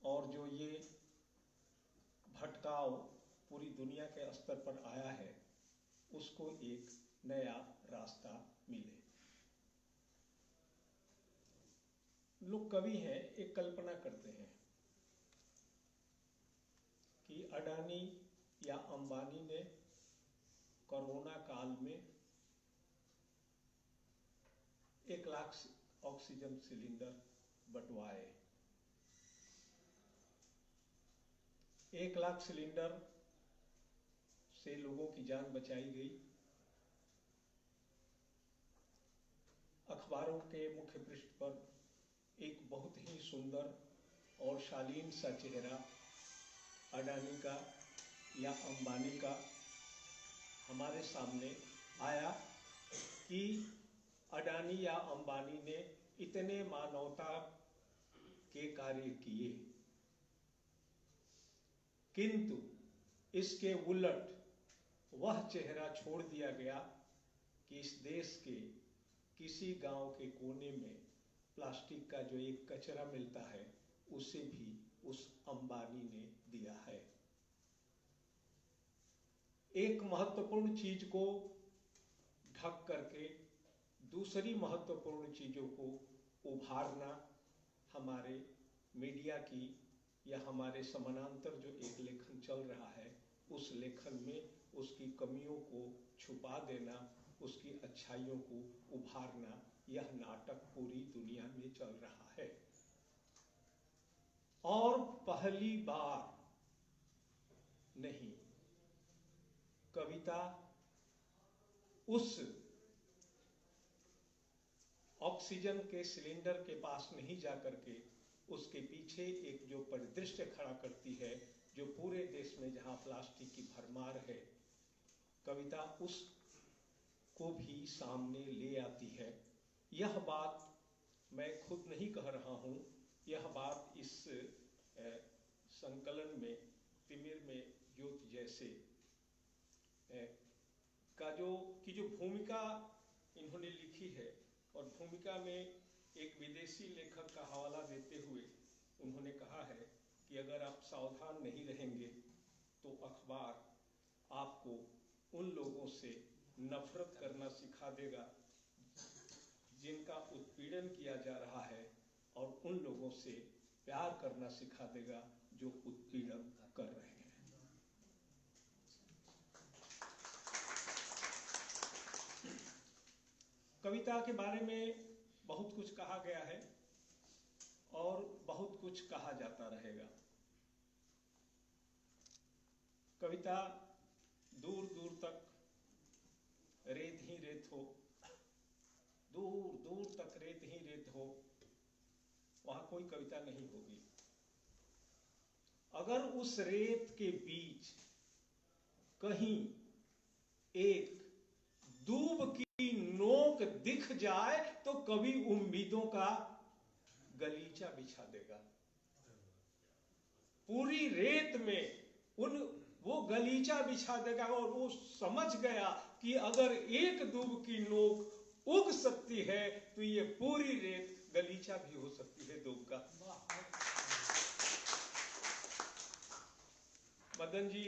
और जो ये भटकाव पूरी दुनिया के स्तर पर आया है उसको एक नया रास्ता मिले। लोग कवि हैं, एक कल्पना करते हैं कि अडानी या अंबानी ने कोरोना काल में 1 लाख ऑक्सीजन सिलेंडर बंटवाए। 1 लाख सिलेंडर से लोगों की जान बचाई गई। अखबारों के मुख्य पृष्ठ पर एक बहुत ही सुंदर और शालीन सा चेहरा अडानी का या अंबानी का हमारे सामने आया कि अडानी या अंबानी ने इतने मानवता के कार्य किए, किंतु इसके उलट वह चेहरा छोड़ दिया गया कि इस देश के किसी गांव के कोने में प्लास्टिक का जो एक कचरा मिलता है उसे भी उस अंबानी ने दिया है। एक महत्वपूर्ण चीज को ढक करके दूसरी महत्वपूर्ण चीजों को उभारना हमारे मीडिया की या हमारे समानांतर जो एक लेखन चल रहा है उस लेखन में उसकी कमियों को छुपा देना, उसकी अच्छाइयों को उभारना, यह नाटक पूरी दुनिया में चल रहा है। और पहली बार नहीं, कविता उस ऑक्सीजन के सिलेंडर के पास नहीं जाकर के उसके पीछे एक जो परिदृश्य खड़ा करती है, जो पूरे देश में जहां प्लास्टिक की भरमार है, कविता उस को भी सामने ले आती है। यह बात मैं खुद नहीं कह रहा हूं, यह बात इस संकलन में तिमिर में ज्योति जैसे का जो भूमिका इन्होंने लिखी है, और भूमिका में एक विदेशी लेखक का हवाला देते हुए उन्होंने कहा है कि अगर आप सावधान नहीं रहेंगे तो अखबार आपको उन लोगों से नफरत करना सिखा देगा जिनका उत्पीड़न किया जा रहा है, और उन लोगों से प्यार करना सिखा देगा जो उत्पीड़न कर रहे हैं। कविता के बारे में बहुत कुछ कहा गया है और बहुत कुछ कहा जाता रहेगा। कविता दूर दूर तक रेत ही रेत हो, दूर दूर तक रेत ही रेत हो, वहां कोई कविता नहीं होगी। अगर उस रेत के बीच कहीं एक दूब की नोक दिख जाए तो कवि उम्मीदों का गलीचा बिछा देगा। पूरी रेत में वो गलीचा बिछा देगा, और वो समझ गया कि अगर एक दूब की नोक उग सकती है तो ये पूरी रेत गलीचा भी हो सकती है दूब का। मदन जी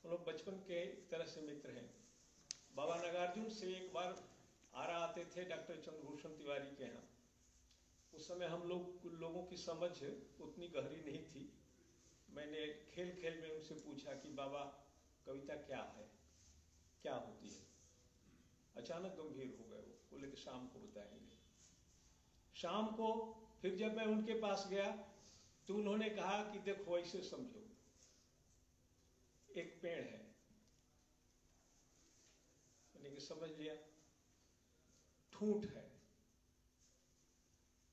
हम लोग बचपन के एक तरह से मित्र हैं। बाबा नागार्जुन से एक बार आरा आते थे डॉक्टर चंद्रभूषण तिवारी के यहाँ। उस समय हम लोगों की समझ उतनी गहरी नहीं थी। मैंने खेल खेल में उनसे पूछा कि बाबा कविता क्या है, क्या होती है? अचानक गंभीर हो गए। वो बोले कि शाम को बताएंगे। शाम को फिर जब मैं उनके पास गया तो उन्होंने कहा कि देखो ऐसे समझो, एक पेड़ है। मैंने कि समझ लिया। ठूंठ है,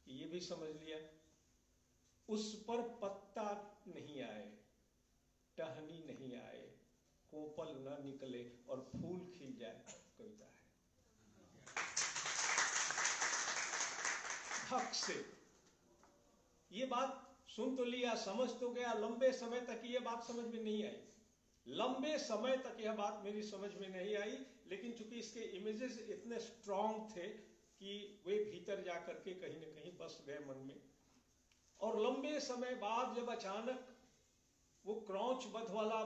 ये भी समझ लिया। उस पर पत्ता नहीं आए, टहनी नहीं आए, कोपल न निकले और फूल खिल जाए, कविता है। हक से ये बात सुन तो लिया, समझ तो गया। लंबे समय तक ये बात समझ में नहीं आई। लंबे समय तक यह बात मेरी समझ में नहीं आई, लेकिन चूंकि इसके इमेजेस इतने स्ट्रांग थे कि वे भीतर जाकर के कहीं न कहीं बस गए मन में। और लंबे समय बाद जब अचानक वो क्रौच वध वाला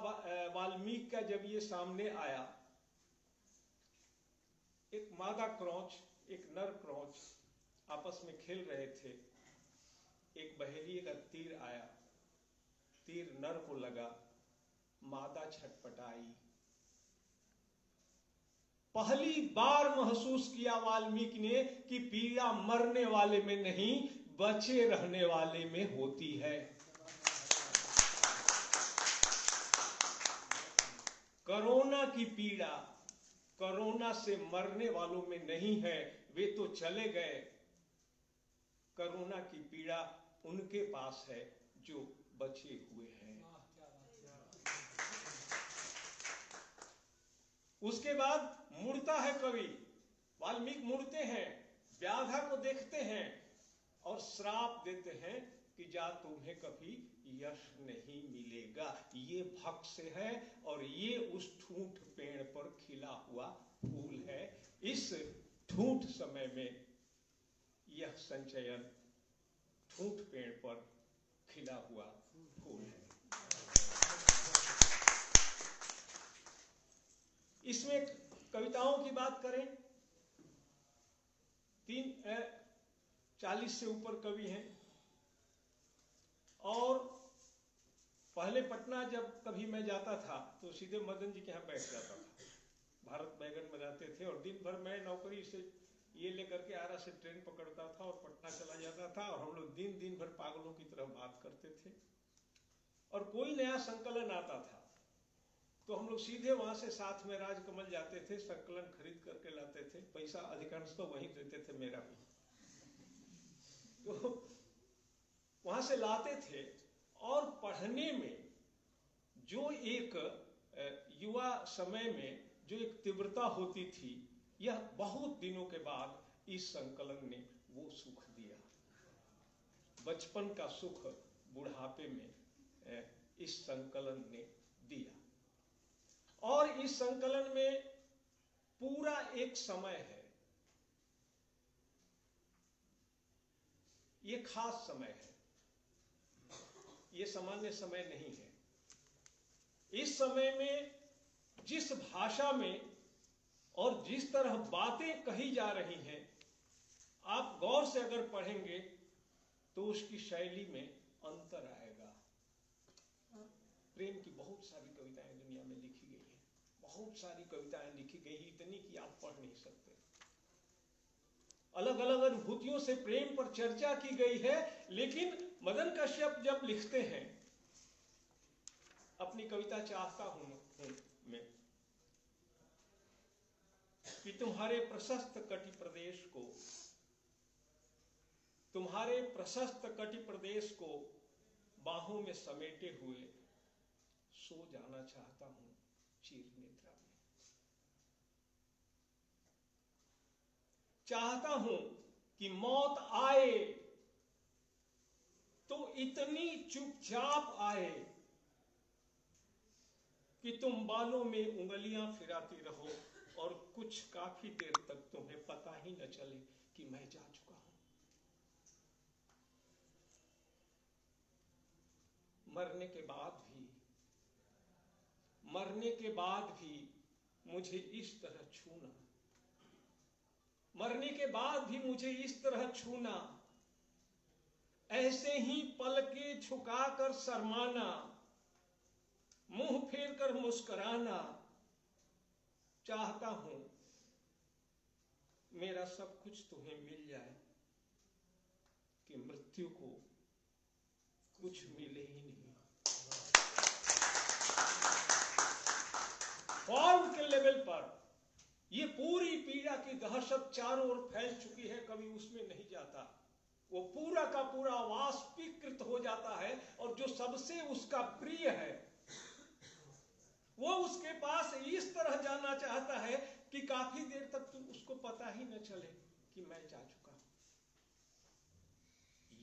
वाल्मीकि का जब ये सामने आया, एक मादा क्रौच एक नर क्रौच आपस में खेल रहे थे, एक बहेलिए का तीर आया, तीर नर को लगा, मादा छटपटाई। पहली बार महसूस किया वाल्मीकि ने कि पीड़ा मरने वाले में नहीं, बचे रहने वाले में होती है। कोरोना की पीड़ा कोरोना से मरने वालों में नहीं है, वे तो चले गए। कोरोना की पीड़ा उनके पास है जो बचे हुए हैं। उसके बाद मुड़ता है कवि, वाल्मीकि मुड़ते हैं, व्याधा को देखते हैं और श्राप देते हैं कि जा तुम्हें कभी यश नहीं मिलेगा। ये भक्त से है और ये उस ठूंठ पेड़ पर खिला हुआ फूल है। इस ठूंठ समय में यह संचयन ठूंठ पेड़ पर खिला हुआ फूल है। इसमें कविताओं की बात करें, 40 से ऊपर कवि हैं। और पहले पटना जब कभी मैं जाता था तो सीधे मदन जी के यहाँ बैठ जाता था। भारत बैगन में रहते थे और दिन भर मैं नौकरी से ये लेकर के आरा से ट्रेन पकड़ता था और पटना चला जाता था और हम लोग दिन भर पागलों की तरह बात करते थे। और कोई नया संकलन आता था तो हम लोग सीधे वहां से साथ में राजकमल जाते थे, संकलन खरीद करके लाते थे। पैसा अधिकांश तो वहीं देते थे, मेरा भी। तो वहां से लाते थे और पढ़ने में जो एक युवा समय में जो एक तीव्रता होती थी, यह बहुत दिनों के बाद इस संकलन ने वो सुख दिया। बचपन का सुख बुढ़ापे में इस संकलन ने दिया। और इस संकलन में पूरा एक समय है, ये खास समय है, ये सामान्य समय नहीं है। इस समय में जिस भाषा में और जिस तरह बातें कही जा रही हैं, आप गौर से अगर पढ़ेंगे तो उसकी शैली में अंतर आएगा। प्रेम की बहुत सारी कविताएं दुनिया में लिखी गई हैं, बहुत सारी कविताएं लिखी गई, इतनी कि आप पढ़ नहीं सकते। अलग अलग अनुभूतियों से प्रेम पर चर्चा की गई है। लेकिन मदन कश्यप जब लिखते हैं अपनी कविता चाहता हूं मैं कि तुम्हारे प्रशस्त कटि प्रदेश को बाहों में समेटे हुए सो जाना चाहता हूं चीर निद्रा में। चाहता हूं कि मौत आए तो इतनी चुपचाप आए कि तुम बालों में उंगलियां फिराती रहो और कुछ काफी देर तक तुम्हें पता ही न चले कि मैं जा चुका हूं। मरने के बाद भी मुझे इस तरह छूना, मरने के बाद भी मुझे इस तरह छूना, ऐसे ही पलके झुकाकर शर्माना, मुंह फेर कर मुस्कुराना। चाहता हूं मेरा सब कुछ तुम्हें मिल जाए कि मृत्यु को कुछ मिले ही नहीं। फॉर्म के लेवल पर ये पूरी पीड़ा की दहशत चारों ओर फैल चुकी है, कभी उसमें नहीं जाता। वो पूरा का पूरा वाष्पीकृत हो जाता है और जो सबसे उसका प्रिय है वो उसके पास इस तरह जाना चाहता है कि काफी देर तक उसको पता ही न चले कि मैं जा चुका हूं।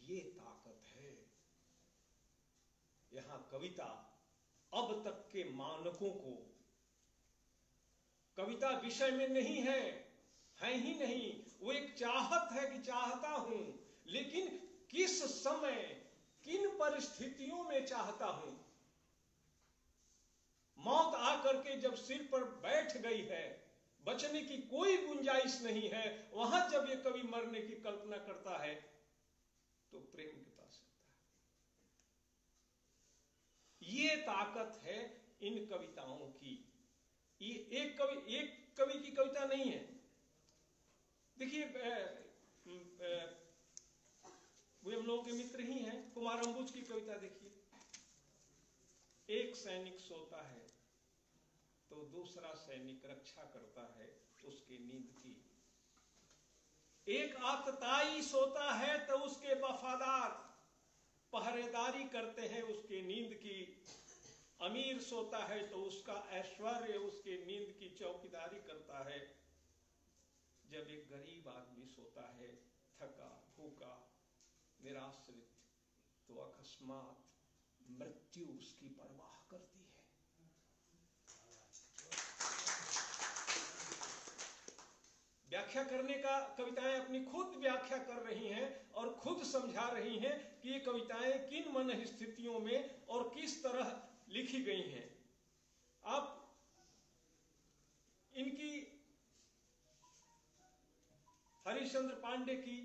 ये ताकत है। यहां कविता अब तक के मानकों को, कविता विषय में नहीं है ही नहीं, वो एक चाहत है कि चाहता हूं, लेकिन किस समय परिस्थितियों में चाहता हूं, मौत आकर के जब सिर पर बैठ गई है, बचने की कोई गुंजाइश नहीं है, वहां जब ये कवि मरने की कल्पना करता है तो प्रेम के पास आता है। ये ताकत है इन कविताओं की। ये एक कवि की कविता नहीं है। देखिए, वे हम लोगों के मित्र ही हैं, कुमार अंबुज की कविता देखिए। एक सैनिक सोता है तो दूसरा सैनिक रक्षा करता है उसकी नींद की। एक आतताई सोता है तो उसके वफादार पहरेदारी करते हैं उसके नींद की। अमीर सोता है तो उसका ऐश्वर्य उसके नींद की चौकीदारी करता है। जब एक गरीब आदमी सोता है, थका भूखा निराश्रित, तो अकस्मात मृत्यु उसकी परवाह करती है। व्याख्या करने का कविताएं अपनी खुद व्याख्या कर रही हैं और खुद समझा रही हैं कि ये कविताएं किन मन स्थितियों में और किस तरह लिखी गई हैं। आप इनकी हरिश्चंद्र पांडे की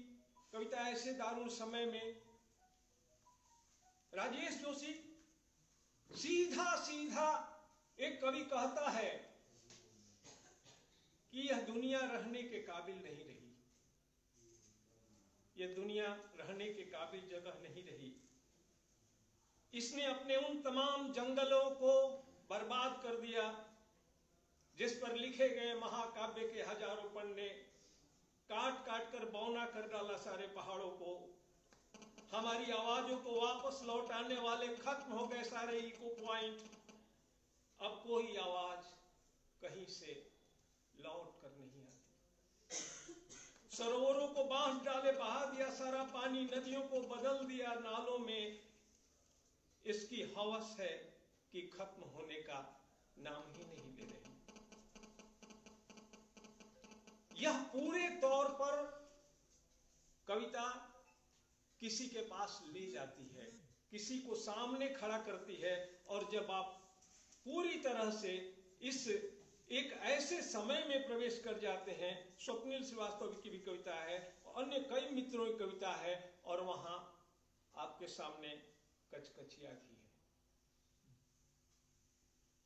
कविता ऐसे दारुण समय में, राजेश जोशी सीधा सीधा एक कवि कहता है कि यह दुनिया रहने के काबिल नहीं रही, यह दुनिया रहने के काबिल जगह नहीं रही। इसने अपने उन तमाम जंगलों को बर्बाद कर दिया जिस पर लिखे गए महाकाव्य के हजारों पन्ने, काट काट कर बौना कर डाला सारे पहाड़ों को। हमारी आवाजों को वापस लौटाने वाले खत्म हो गए सारे इको पॉइंट। अब कोई आवाज कहीं से लौट कर नहीं आती। सरोवरों को बांध डाले, बहा दिया सारा पानी, नदियों को बदल दिया नालों में। इसकी हवस है कि खत्म होने का नाम ही नहीं ले रही। यह पूरे तौर पर कविता किसी के पास ले जाती है, किसी को सामने खड़ा करती है। और जब आप पूरी तरह से इस एक ऐसे समय में प्रवेश कर जाते हैं, स्वप्निल श्रीवास्तव की भी कविता है, अन्य कई मित्रों की कविता है, और वहां आपके सामने कचकचिया भी है।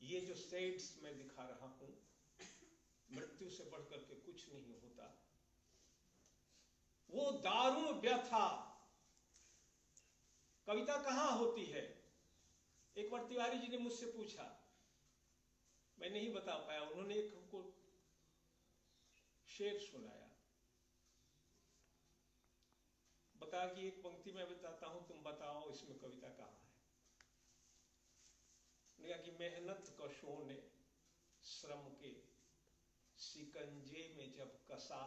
ये जो शेड्स मैं दिखा रहा हूं, मृत्यु से बढ़कर के कुछ नहीं होता। वो दारुण व्यथा कविता कहां होती है? एक बार तिवारी जी ने मुझसे पूछा, मैं नहीं बता पाया। उन्होंने एक हमको शेर सुनाया, बता कि एक पंक्ति मैं बताता हूं, तुम बताओ इसमें कविता कहां है। उन्होंने कहा कि मेहनत कशों ने श्रम के शिकंजे में जब कसा,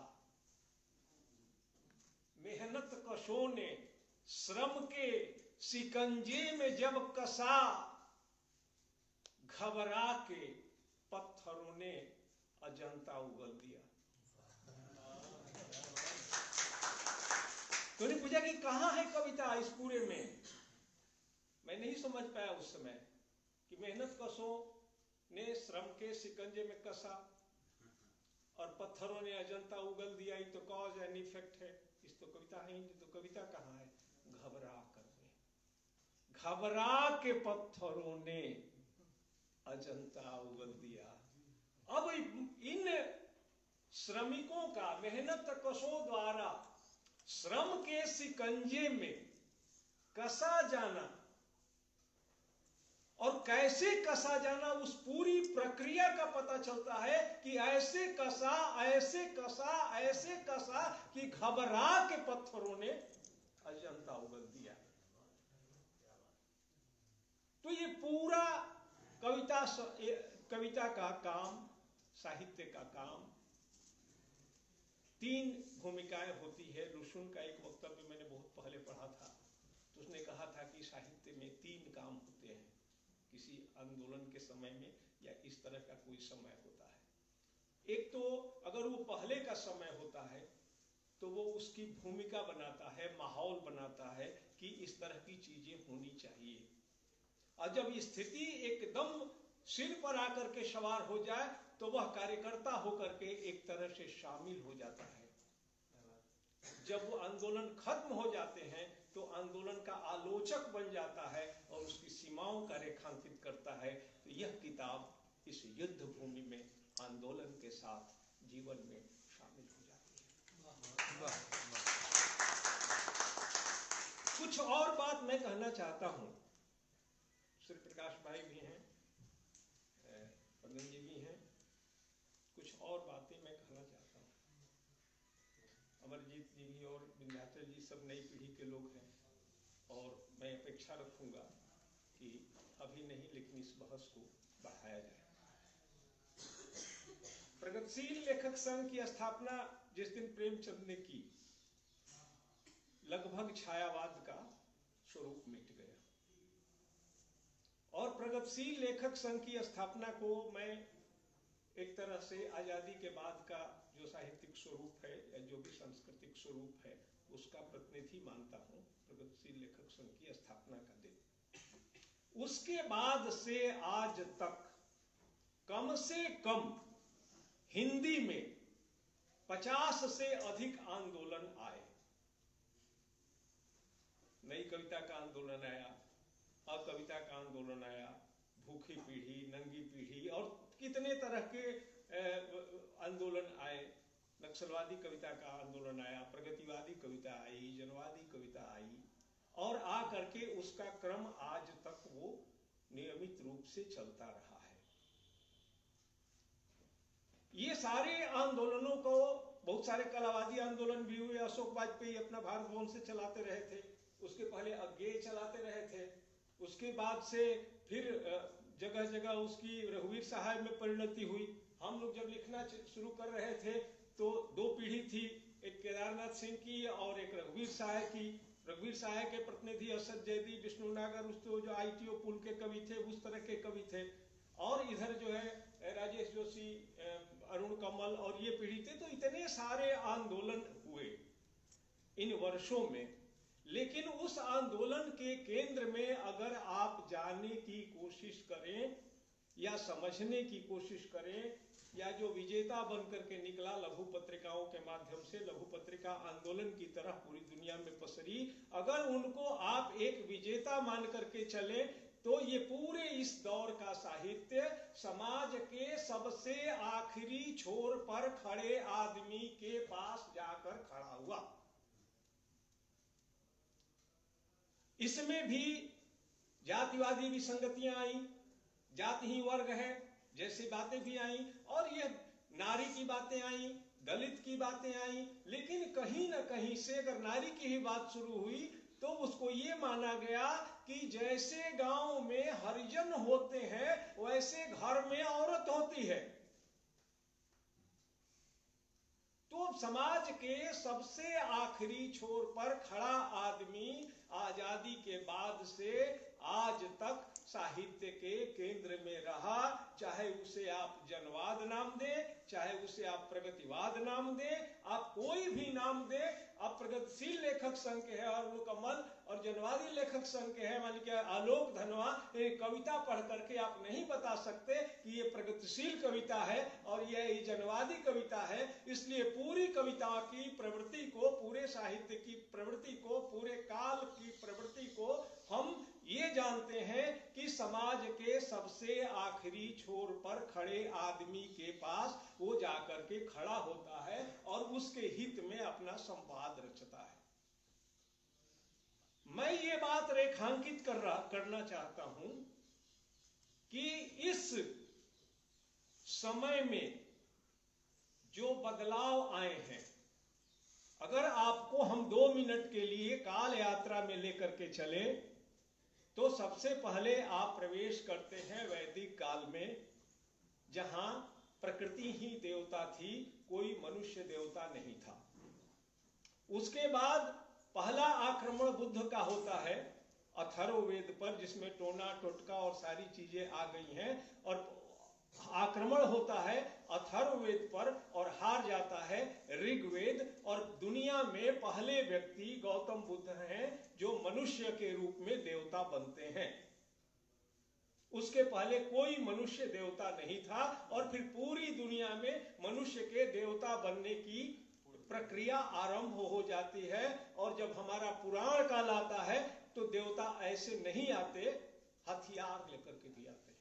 मेहनत कशों ने श्रम के शिकंजे में जब कसा, घबरा के पत्थरों ने अजंता उगल दिया। तो उन्हें पूछा कि कहां है कविता इस पूरे में? मैं नहीं समझ पाया उस समय कि मेहनत कशों ने श्रम के शिकंजे में कसा और पत्थरों ने अजंता उगल दिया। ये तो कॉज एंड इफेक्ट है, इस तो कविता है ही नहीं। तो कविता कहां है? घबरा कर, घबरा के पत्थरों ने अजंता उगल दिया। अब इन श्रमिकों का मेहनत कशों द्वारा श्रम के शिकंजे में कसा जाना, और कैसे कसा जाना, उस पूरी प्रक्रिया का पता चलता है कि ऐसे कसा, ऐसे कसा, ऐसे कसा कि घबरा के पत्थरों ने अजंता उगल दिया। तो ये पूरा कविता का काम, साहित्य का काम, तीन भूमिकाएं होती है। लुशुन का एक वक्तव्य मैंने बहुत पहले पढ़ा था, तो उसने कहा था कि साहित्य में तीन काम होते हैं। किसी आंदोलन के समय में या इस तरह का कोई समय होता है। एक तो अगर वो पहले का समय होता है तो वो उसकी भूमिका बनाता है, माहौल बनाता है कि इस तरह की चीजें होनी चाहिए। और जब स्थिति एकदम सिर पर आकर के सवार हो जाए तो वह कार्यकर्ता होकर के एक तरह से शामिल हो जाता है। जब वो आंदोलन खत्म हो जाते हैं तो आंदोलन का आलोचक बन जाता है और उसकी सीमाओं का रेखांकित करता है। तो यह किताब इस युद्ध भूमि में आंदोलन के साथ जीवन में शामिल हो जाती है। कुछ और बात मैं कहना चाहता हूं। श्री प्रकाश भाई भी हैं, पदम जी भी हैं, कुछ और बातें मैं कहना चाहता हूं। अमरजीत जी भी और विंध्याचल जी सब नई पीढ़ी के लोग हैं और मैं अपेक्षा रखूंगा कि अभी नहीं लेकिन इस बहस को बढ़ाया जाए। प्रगतिशील लेखक संघ की स्थापना जिस दिन प्रेमचंद ने की, लगभग छायावाद का स्वरूप मिट गया और प्रगतिशील लेखक संघ की स्थापना को मैं एक तरह से आजादी के बाद का जो साहित्यिक स्वरूप है या जो भी सांस्कृतिक स्वरूप है उसका प्रतिनिधि मानता हूं। प्रगतिशील लेखक संघ की स्थापना का दिन, उसके बाद से आज तक कम से कम हिंदी में 50 से अधिक आंदोलन आए। नई कविता का आंदोलन आया, अकविता का आंदोलन आया, भूखी पीढ़ी, नंगी पीढ़ी और कितने तरह के आंदोलन आए। नक्सलवादी कविता का आंदोलन आया, प्रगतिवादी कविता आई, जनवादी कविता आई और आ करके उसका क्रम आज तक वो नियमित रूप से चलता रहा है। ये सारे आंदोलनों को बहुत सारे कलावादी आंदोलन भी हुए। अशोक वाजपेयी अपना भारत भवन से चलाते रहे थे, उसके पहले अज्ञेय चलाते रहे थे, उसके बाद से फिर जगह जगह उसकी रघुवीर सहाय में परिणति हुई। हम लोग जब लिखना शुरू कर रहे थे तो दो पीढ़ी थी, एक केदारनाथ सिंह की और एक रघुवीर सहाय की। रघुवीर सहाय के प्रतिनिधि असद जैदी, विष्णु नागर, उस तो जो ITO पुल के कवि थे उस तरह के कवि थे, और इधर जो है राजेश जोशी, अरुण कमल और ये पीढ़ी थे। तो इतने सारे आंदोलन हुए इन वर्षों में, लेकिन उस आंदोलन के केंद्र में अगर आप जाने की कोशिश करें या समझने की कोशिश करें, या जो विजेता बनकर के निकला लघु पत्रिकाओं के माध्यम से, लघु पत्रिका आंदोलन की तरह पूरी दुनिया में पसरी, अगर उनको आप एक विजेता मान करके चले तो ये पूरे इस दौर का साहित्य समाज के सबसे आखिरी छोर पर खड़े आदमी के पास जाकर खड़ा हुआ। इसमें भी जातिवादी विसंगतियां आई, जाति ही वर्ग है जैसी बातें भी आई, और ये नारी की बातें आई, दलित की बातें आई। लेकिन कहीं ना कहीं से अगर नारी की ही बात शुरू हुई तो उसको ये माना गया कि जैसे गांव में हरिजन होते हैं वैसे घर में औरत होती है। तो समाज के सबसे आखिरी छोर पर खड़ा आदमी आजादी के बाद से आज तक साहित्य के केंद्र में रहा। चाहे उसे आप जनवाद नाम दें, चाहे उसे आप प्रगतिवाद नाम दें, आप कोई भी नाम दें। आप प्रगतिशील लेखक संघ के हैं अरुण कमल और जनवादी लेखक संघ के हैं मान लीजिए आलोक धनवा, कविता पढ़ करके आप नहीं बता सकते कि ये प्रगतिशील कविता है और ये जनवादी कविता है। इसलिए पूरी कविता की प्रवृत्ति को, पूरे साहित्य की प्रवृत्ति को, पूरे काल की प्रवृत्ति को हम ये जानते हैं कि समाज के सबसे आखिरी छोर पर खड़े आदमी के पास वो जाकर के खड़ा होता है और उसके हित में अपना संवाद रचता है। मैं ये बात रेखांकित करना चाहता हूं कि इस समय में जो बदलाव आए हैं, अगर आपको हम 2 मिनट के लिए काल यात्रा में लेकर के चले तो सबसे पहले आप प्रवेश करते हैं वैदिक काल में, जहां प्रकृति ही देवता थी, कोई मनुष्य देवता नहीं था। उसके बाद पहला आक्रमण बुद्ध का होता है अथर्ववेद पर, जिसमें टोना टोटका और सारी चीजें आ गई हैं और आक्रमण होता है अथर्ववेद पर और हार जाता है ऋग्वेद, और दुनिया में पहले व्यक्ति गौतम बुद्ध हैं जो मनुष्य के रूप में देवता बनते हैं। उसके पहले कोई मनुष्य देवता नहीं था, और फिर पूरी दुनिया में मनुष्य के देवता बनने की प्रक्रिया आरंभ हो जाती है। और जब हमारा पुराण काल आता है तो देवता ऐसे नहीं आते, हथियार लेकर के भी आते हैं।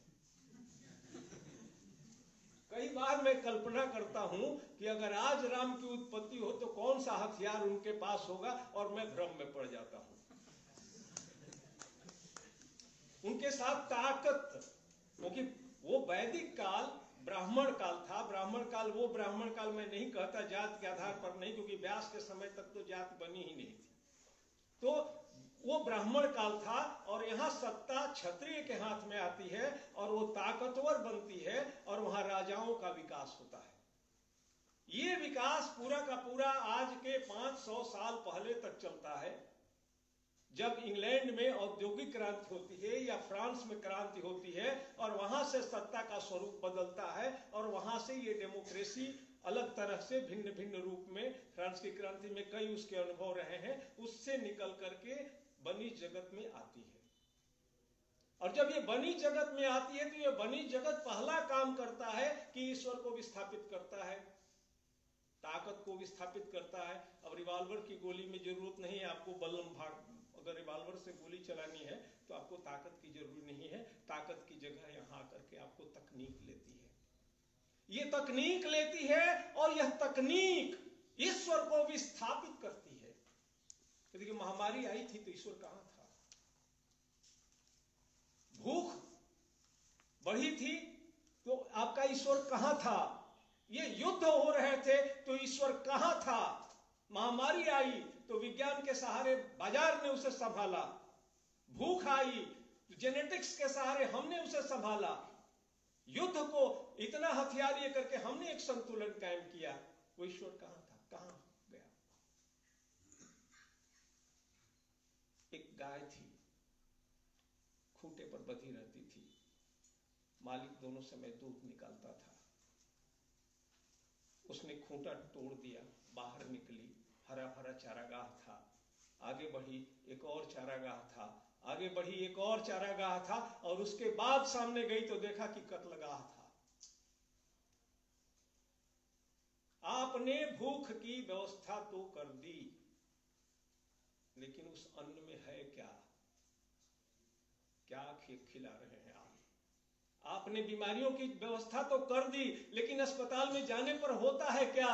कई बार मैं कल्पना करता हूं कि अगर आज राम की उत्पत्ति हो तो कौन सा हथियार उनके पास होगा, और मैं भ्रम में पड़ जाता हूं। उनके साथ ताकत, क्योंकि वो वैदिक काल ब्राह्मण काल था। ब्राह्मण काल, वो ब्राह्मण काल मैं नहीं कहता जात के आधार पर नहीं, क्योंकि व्यास के समय तक तो जात बनी ही नहीं थी। तो वो ब्राह्मण काल था, और यहाँ सत्ता क्षत्रिय के हाथ में आती है और वो ताकतवर बनती है, और वहां राजाओं का विकास होता है। ये विकास पूरा का पूरा आज के 500 साल पहले तक चलता है। जब इंग्लैंड में औद्योगिक क्रांति होती है या फ्रांस में क्रांति होती है, और वहां से सत्ता का स्वरूप बदलता है, और वहां से ये डेमोक्रेसी अलग तरह से भिन्न भिन्न रूप में, फ्रांस की क्रांति में कई उसके अनुभव रहे हैं, उससे निकल करके बनी जगत में आती है। और जब ये बनी जगत में आती है तो ये बनी जगत पहला काम करता है कि ईश्वर को विस्थापित करता है, ताकत को विस्थापित करता है। अब रिवॉल्वर की गोली में जरूरत नहीं है आपको बलम भाग, अगर रिवॉल्वर से गोली चलानी है तो आपको ताकत की जरूरत नहीं है। ताकत की जगह यहां आकर के आपको तकनीक लेती है, ये तकनीक लेती है, और यह तकनीक ईश्वर को विस्थापित करती है। देखिए महामारी आई थी तो ईश्वर कहां था? भूख बढ़ी थी तो आपका ईश्वर कहां था? ये युद्ध हो रहे थे तो ईश्वर कहां था? महामारी आई तो विज्ञान के सहारे बाजार ने उसे संभाला, भूख आई तो जेनेटिक्स के सहारे हमने उसे संभाला, युद्ध को इतना हथियार ये करके हमने एक संतुलन कायम किया। वो ईश्वर कहां था? कहां गया? एक गाय थी, खूंटे पर बंधी रहती थी, मालिक दोनों समय दूध निकालता था। उसने खूंटा तोड़ दिया, बाहर निकली, हरा भरा चारागाह था, आगे बढ़ी, एक और चारागाह था, आगे बढ़ी, एक और चारागाह था, और उसके बाद सामने गई तो देखा कि कत्लगाह था। आपने भूख की व्यवस्था तो कर दी, लेकिन उस अन्न में है क्या? क्या खिला रहे हैं आप? आपने बीमारियों की व्यवस्था तो कर दी, लेकिन अस्पताल में जाने पर होता है क्या?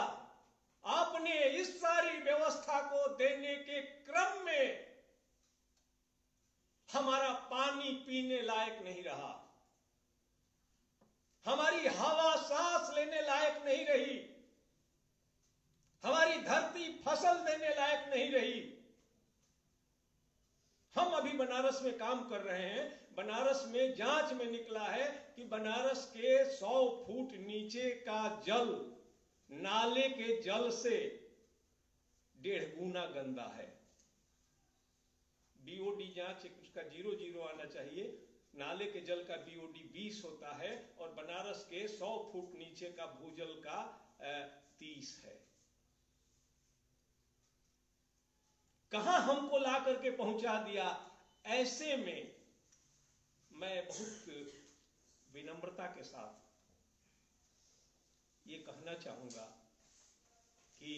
आपने इस सारी व्यवस्था को देने के क्रम में हमारा पानी पीने लायक नहीं रहा, हमारी हवा सांस लेने लायक नहीं रही, हमारी धरती फसल देने लायक नहीं रही। हम अभी बनारस में काम कर रहे हैं। बनारस में जांच में निकला है कि बनारस के 100 फुट नीचे का जल नाले के जल से 1.5 गुना गंदा है। बीओडी जांच उसका 00 आना चाहिए। नाले के जल का बीओडी 20 होता है, और बनारस के 100 फुट नीचे का भूजल का 30 है। कहां हमको ला करके पहुंचा दिया। ऐसे में मैं बहुत विनम्रता के साथ ये कहना चाहूंगा कि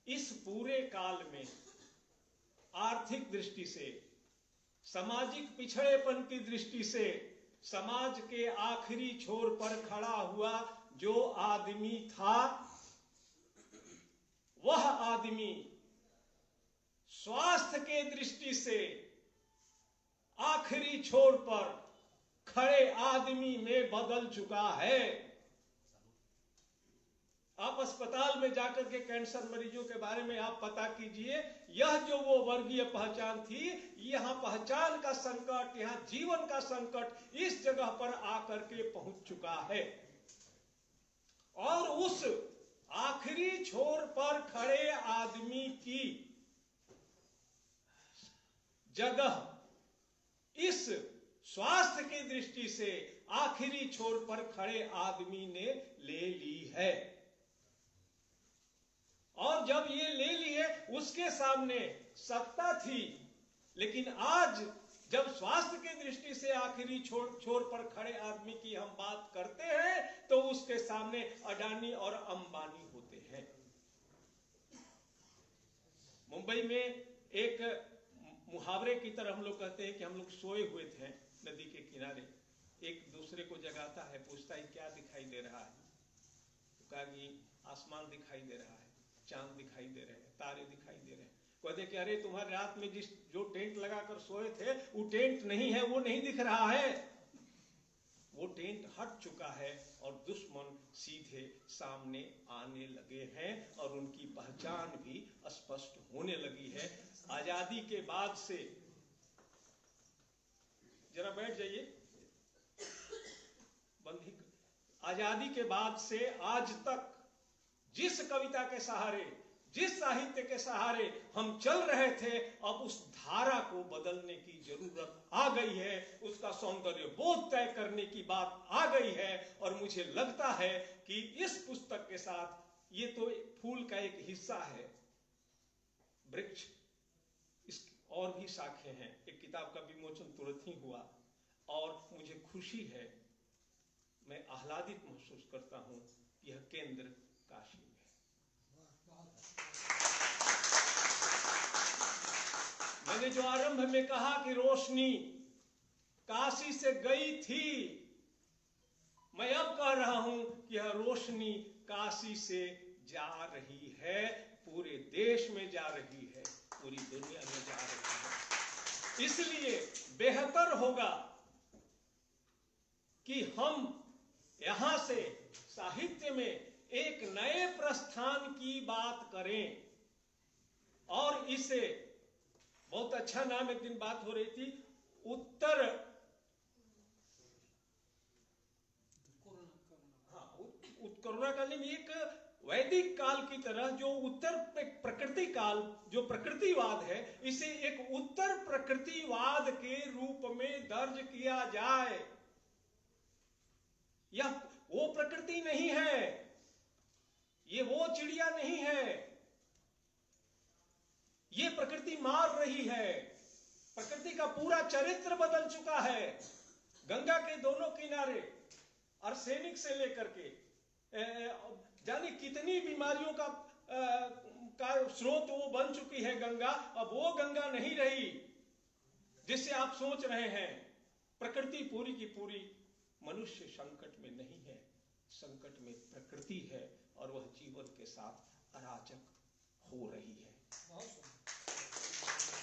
इस पूरे काल में आर्थिक दृष्टि से, सामाजिक पिछड़ेपन की दृष्टि से, समाज के आखिरी छोर पर खड़ा हुआ जो आदमी था, वह आदमी स्वास्थ्य के दृष्टि से आखिरी छोर पर खड़े आदमी में बदल चुका है। आप अस्पताल में जाकर के कैंसर मरीजों के बारे में आप पता कीजिए, यह जो वो वर्गीय पहचान थी, यहां पहचान का संकट, यहां जीवन का संकट इस जगह पर आकर के पहुंच चुका है। और उस आखिरी छोर पर खड़े आदमी की जगह इस स्वास्थ्य की दृष्टि से आखिरी छोर पर खड़े आदमी ने ले ली है। और जब ये ले लिए, उसके सामने सत्ता थी, लेकिन आज जब स्वास्थ्य की दृष्टि से आखिरी छोर पर खड़े आदमी की हम बात करते हैं तो उसके सामने अडानी और अंबानी होते हैं। मुंबई में एक मुहावरे की तरह हम लोग कहते हैं कि हम लोग सोए हुए थे नदी के किनारे, एक दूसरे को जगाता है, पूछता है क्या दिखाई दे रहा है, तो कहा कि आसमान दिखाई दे रहा है, चांद दिखाई दे रहे हैं, तारे दिखाई दे रहे हैं। कहते कि अरे तुम्हारे रात में जो टेंट लगाकर सोए थे वो टेंट नहीं है, वो नहीं दिख रहा है, वो टेंट हट चुका है और दुश्मन सीधे सामने आने लगे हैं और उनकी पहचान भी स्पष्ट होने लगी है। आजादी के बाद से, जरा बैठ जाइए, बंदी, आजादी के बाद से आज तक जिस कविता के सहारे, जिस साहित्य के सहारे हम चल रहे थे, अब उस धारा को बदलने की जरूरत आ गई है, उसका सौंदर्य बोध तय करने की बात आ गई है। और मुझे लगता है कि इस पुस्तक के साथ, ये तो फूल का एक हिस्सा है, वृक्ष इस और भी शाखे हैं। एक किताब का विमोचन तुरंत ही हुआ और मुझे खुशी है, मैं आह्लादित महसूस करता हूं, यह केंद्र काशी में। मैंने जो आरंभ में कहा कि रोशनी काशी से गई थी, मैं अब कह रहा हूं कि यह रोशनी काशी से जा रही है, पूरे देश में जा रही है, पूरी दुनिया में जा रही है। इसलिए बेहतर होगा कि हम यहां से साहित्य में एक नए प्रस्थान की बात करें। और इसे बहुत अच्छा नाम, एक दिन बात हो रही थी, कोरोना काल में एक वैदिक काल की तरह जो उत्तर प्रकृति काल, जो प्रकृतिवाद है, इसे एक उत्तर प्रकृतिवाद के रूप में दर्ज किया जाए। यह वो प्रकृति नहीं है, ये वो चिड़िया नहीं है, ये प्रकृति मार रही है, प्रकृति का पूरा चरित्र बदल चुका है। गंगा के दोनों किनारे आर्सेनिक से लेकर के जाने कितनी बीमारियों का स्रोत वो बन चुकी है गंगा। अब वो गंगा नहीं रही जिससे आप सोच रहे हैं। प्रकृति पूरी की पूरी मनुष्य संकट में नहीं है, संकट में प्रकृति है और वह जीवन के साथ अराजक हो रही है।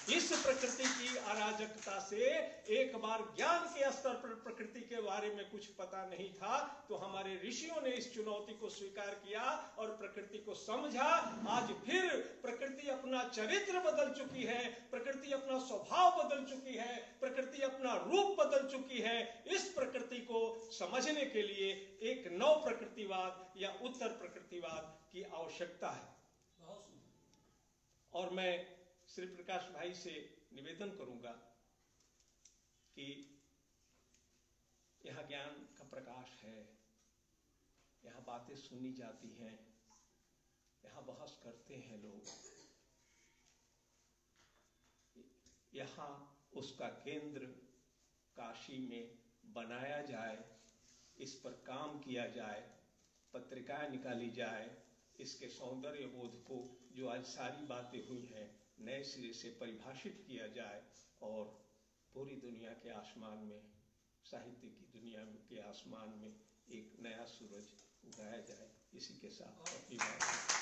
इस प्रकृति की अराजकता से एक बार ज्ञान के स्तर पर प्रकृति के बारे में कुछ पता नहीं था, तो हमारे ऋषियों ने इस चुनौती को स्वीकार किया और प्रकृति को समझा। आज फिर प्रकृति अपना चरित्र बदल चुकी है, प्रकृति अपना स्वभाव बदल चुकी है, प्रकृति अपना रूप बदल चुकी है। इस प्रकृति को समझने के लिए एक नव प्रकृतिवाद या उत्तर प्रकृतिवाद की आवश्यकता है। और मैं श्री प्रकाश भाई से निवेदन करूंगा कि यहाँ ज्ञान का प्रकाश है, यहाँ बातें सुनी जाती हैं, यहाँ बहस करते हैं लोग, यहाँ उसका केंद्र काशी में बनाया जाए, इस पर काम किया जाए, पत्रिकाएं निकाली जाए, इसके सौंदर्य बोध को, जो आज सारी बातें हुई हैं, नए सिरे से परिभाषित किया जाए और पूरी दुनिया के आसमान में, साहित्य की दुनिया के आसमान में एक नया सूरज उगाया जाए। इसी के साथ अपनी बात